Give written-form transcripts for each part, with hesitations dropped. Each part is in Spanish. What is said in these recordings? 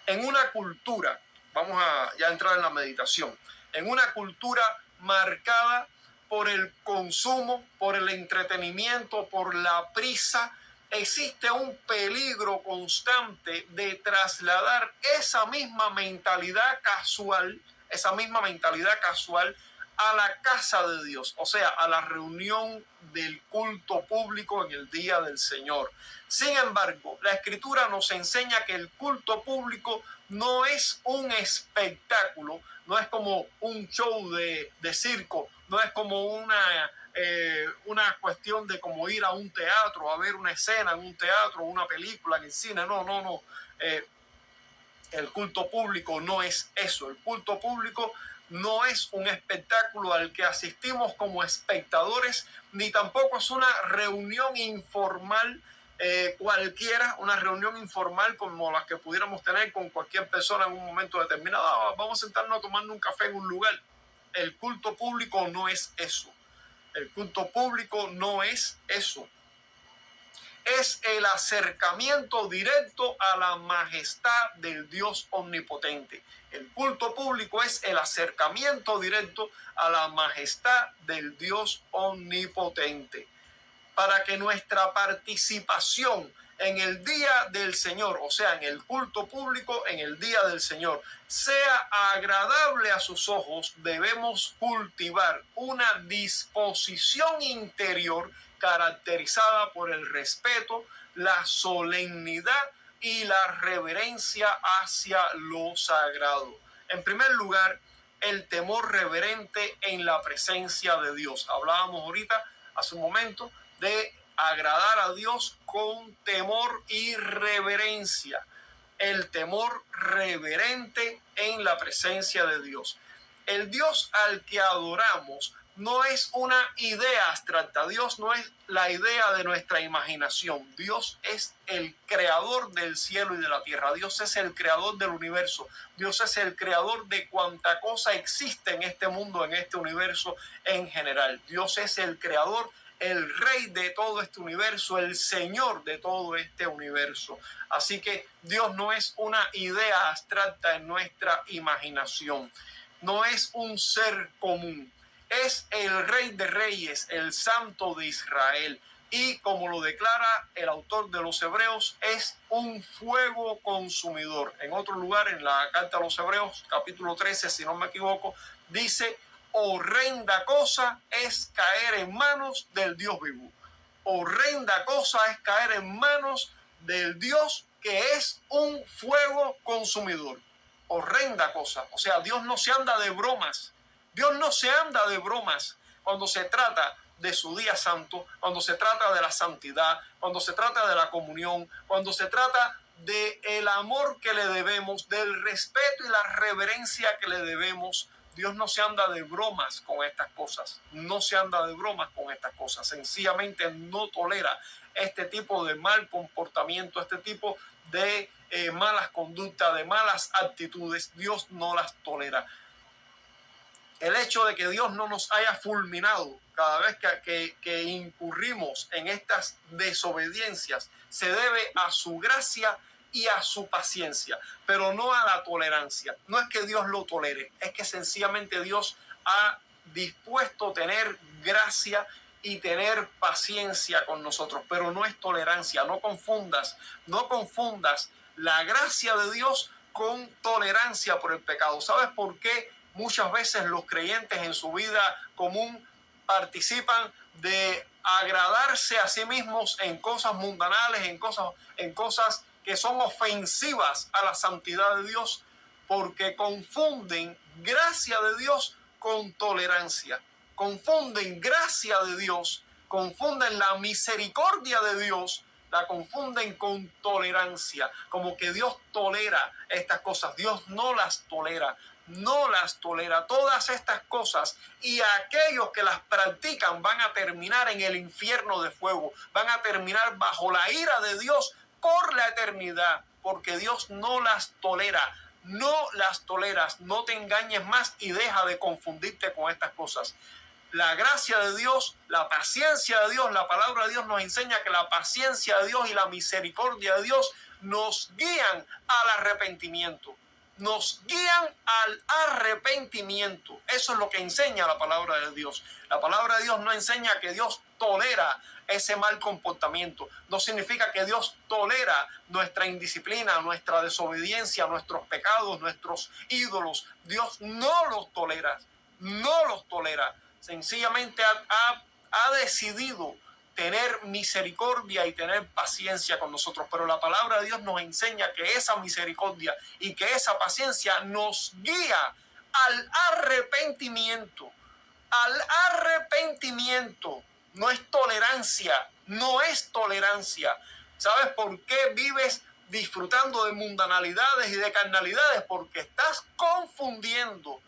En una cultura, vamos a ya entrar en la meditación, en una cultura marcada por el consumo, por el entretenimiento, por la prisa, existe un peligro constante de trasladar esa misma mentalidad casual a la casa de Dios, o sea, a la reunión del culto público en el día del Señor. Sin embargo, la Escritura nos enseña que el culto público no es un espectáculo, no es como un show de circo, no es como una cuestión de como ir a un teatro, a ver una escena en un teatro, una película en el cine. No. El culto público no es eso. El culto público no es un espectáculo al que asistimos como espectadores, ni tampoco es una reunión informal cualquiera, una reunión informal como las que pudiéramos tener con cualquier persona en un momento determinado. Vamos a sentarnos a tomar un café en un lugar. El culto público no es eso. El culto público no es eso. Es el acercamiento directo a la majestad del Dios omnipotente. El culto público es el acercamiento directo a la majestad del Dios omnipotente. Para que nuestra participación en el día del Señor, o sea, en el culto público, en el día del Señor, sea agradable a sus ojos, debemos cultivar una disposición interior caracterizada por el respeto, la solemnidad y la reverencia hacia lo sagrado. En primer lugar, el temor reverente en la presencia de Dios. Hablábamos ahorita, hace un momento, de agradar a Dios con temor y reverencia. El temor reverente en la presencia de Dios. El Dios al que adoramos no es una idea abstracta. Dios no es la idea de nuestra imaginación. Dios es el creador del cielo y de la tierra. Dios es el creador del universo. Dios es el creador de cuanta cosa existe en este mundo, en este universo en general. Dios es el creador, el rey de todo este universo, el señor de todo este universo. Así que Dios no es una idea abstracta en nuestra imaginación. No es un ser común. Es el Rey de Reyes, el Santo de Israel. Y como lo declara el autor de los Hebreos, es un fuego consumidor. En otro lugar, en la carta a los Hebreos, capítulo 13, si no me equivoco, dice: horrenda cosa es caer en manos del Dios vivo. Horrenda cosa es caer en manos del Dios que es un fuego consumidor. Horrenda cosa. O sea, Dios no se anda de bromas. Dios no se anda de bromas cuando se trata de su día santo, cuando se trata de la santidad, cuando se trata de la comunión, cuando se trata del amor que le debemos, del respeto y la reverencia que le debemos. Dios no se anda de bromas con estas cosas. No se anda de bromas con estas cosas. Sencillamente no tolera este tipo de mal comportamiento, este tipo de malas conductas, de malas actitudes. Dios no las tolera. El hecho de que Dios no nos haya fulminado cada vez que incurrimos en estas desobediencias se debe a su gracia y a su paciencia, pero no a la tolerancia. No es que Dios lo tolere, es que sencillamente Dios ha dispuesto tener gracia y tener paciencia con nosotros, pero no es tolerancia. No confundas la gracia de Dios con tolerancia por el pecado. ¿Sabes por qué muchas veces los creyentes en su vida común participan de agradarse a sí mismos en cosas mundanales, en cosas que son ofensivas a la santidad de Dios? Porque confunden gracia de Dios con tolerancia. Confunden gracia de Dios, confunden la misericordia de Dios, la confunden con tolerancia, como que Dios tolera estas cosas. Dios no las tolera. No las tolera. Todas estas cosas, y aquellos que las practican van a terminar en el infierno de fuego, van a terminar bajo la ira de Dios por la eternidad, porque Dios no las tolera. No las toleras, no te engañes más y deja de confundirte con estas cosas. La gracia de Dios, la paciencia de Dios, la palabra de Dios nos enseña que la paciencia de Dios y la misericordia de Dios nos guían al arrepentimiento. Nos guían al arrepentimiento. Eso es lo que enseña la palabra de Dios. La palabra de Dios no enseña que Dios tolera ese mal comportamiento. No significa que Dios tolera nuestra indisciplina, nuestra desobediencia, nuestros pecados, nuestros ídolos. Dios no los tolera. No los tolera. Sencillamente ha decidido tener misericordia y tener paciencia con nosotros. Pero la palabra de Dios nos enseña que esa misericordia y que esa paciencia nos guía al arrepentimiento. Al arrepentimiento. No es tolerancia, no es tolerancia. ¿Sabes por qué vives disfrutando de mundanalidades y de carnalidades? Porque estás confundiendo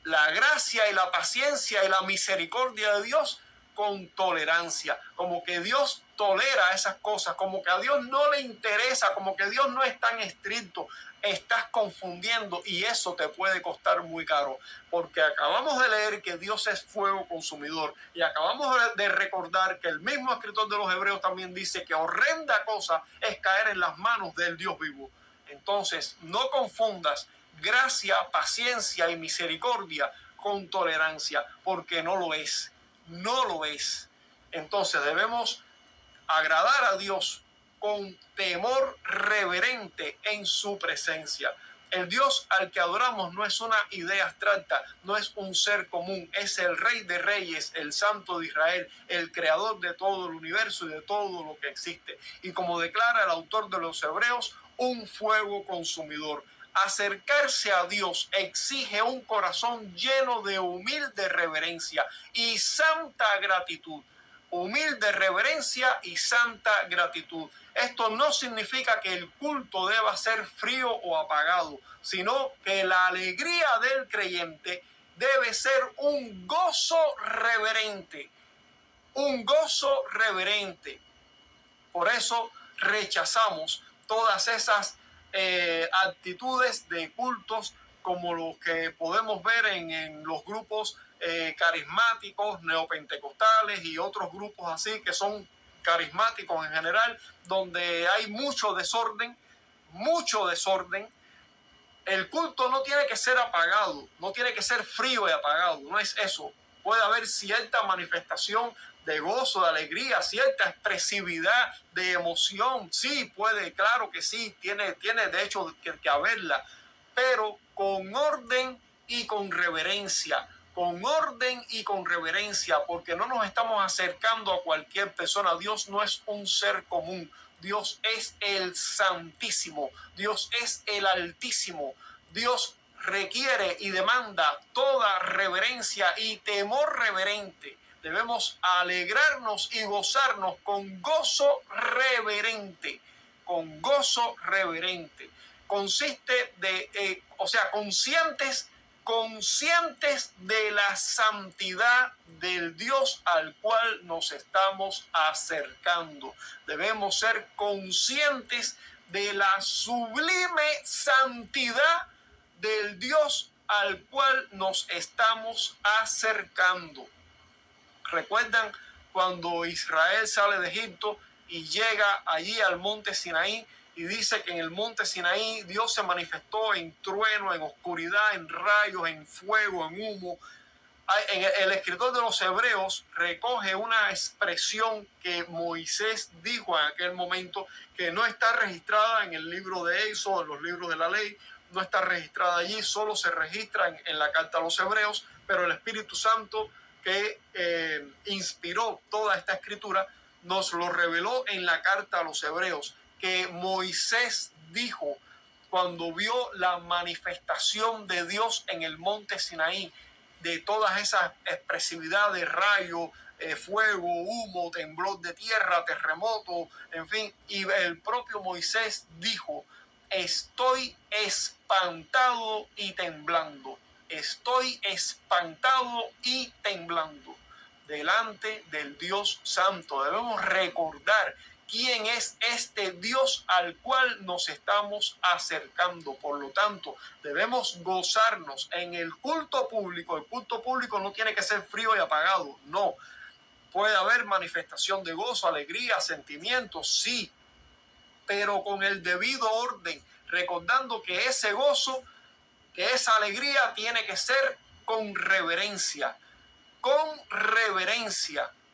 la gracia y la paciencia y la misericordia de Dios con tolerancia, como que Dios tolera esas cosas, como que a Dios no le interesa, como que Dios no es tan estricto. Estás confundiendo y eso te puede costar muy caro, porque acabamos de leer que Dios es fuego consumidor y acabamos de recordar que el mismo escritor de los Hebreos también dice que horrenda cosa es caer en las manos del Dios vivo. Entonces, no confundas gracia, paciencia y misericordia con tolerancia, porque no lo es. No lo es. Entonces debemos agradar a Dios con temor reverente en su presencia. El Dios al que adoramos no es una idea abstracta, no es un ser común, es el Rey de Reyes, el Santo de Israel, el creador de todo el universo y de todo lo que existe. Y como declara el autor de los Hebreos, un fuego consumidor. Acercarse a Dios exige un corazón lleno de humilde reverencia y santa gratitud. Humilde reverencia y santa gratitud. Esto no significa que el culto deba ser frío o apagado, sino que la alegría del creyente debe ser un gozo reverente. Un gozo reverente. Por eso rechazamos todas esas actitudes de cultos como los que podemos ver en los grupos carismáticos, neopentecostales y otros grupos así que son carismáticos en general, donde hay mucho desorden, mucho desorden. El culto no tiene que ser apagado, no tiene que ser frío y apagado, no es eso. Puede haber cierta manifestación de gozo, de alegría, cierta expresividad de emoción. Sí, puede, claro que sí, tiene de hecho que haberla, pero con orden y con reverencia. Con orden y con reverencia, porque no nos estamos acercando a cualquier persona. Dios no es un ser común. Dios es el Santísimo, Dios es el Altísimo. Dios requiere y demanda toda reverencia y temor reverente. Debemos alegrarnos y gozarnos con gozo reverente, con gozo reverente. Consiste de, conscientes de la santidad del Dios al cual nos estamos acercando. Debemos ser conscientes de la sublime santidad del Dios al cual nos estamos acercando. ¿Recuerdan cuando Israel sale de Egipto y llega allí al monte Sinaí? Y dice que en el monte Sinaí Dios se manifestó en trueno, en oscuridad, en rayos, en fuego, en humo. El escritor de los Hebreos recoge una expresión que Moisés dijo en aquel momento, que no está registrada en el libro de Éxodo, en los libros de la ley, no está registrada allí, solo se registra en la carta a los Hebreos, pero el Espíritu Santo que inspiró toda esta escritura nos lo reveló en la carta a los Hebreos, que Moisés dijo cuando vio la manifestación de Dios en el monte Sinaí, de todas esas expresividades, rayos, fuego, humo, temblor de tierra, terremoto, en fin, y el propio Moisés dijo: estoy espantado y temblando, estoy espantado y temblando delante del Dios Santo. Debemos recordar quién es este Dios al cual nos estamos acercando. Por lo tanto, debemos gozarnos en el culto público. El culto público no tiene que ser frío y apagado, no. Puede haber manifestación de gozo, alegría, sentimientos, sí, pero con el debido orden, recordando que ese gozo, que esa alegría tiene que ser con reverencia,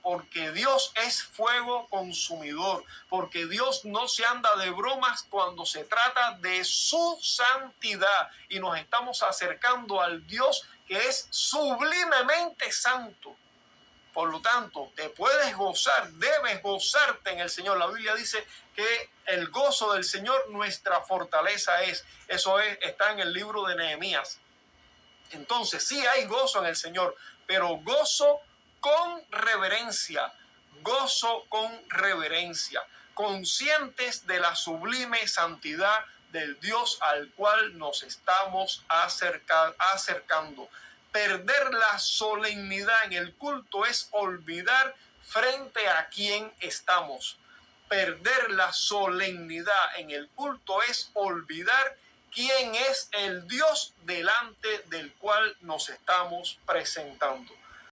porque Dios es fuego consumidor, porque Dios no se anda de bromas cuando se trata de su santidad, y nos estamos acercando al Dios que es sublimemente santo. Por lo tanto, te puedes gozar, debes gozarte en el Señor. La Biblia dice que el gozo del Señor nuestra fortaleza es. Eso está en el libro de Nehemías. Entonces, sí hay gozo en el Señor, pero gozo con reverencia, conscientes de la sublime santidad del Dios al cual nos estamos acercando. Perder la solemnidad en el culto es olvidar frente a quién estamos. Perder la solemnidad en el culto es olvidar quién es el Dios delante del cual nos estamos presentando.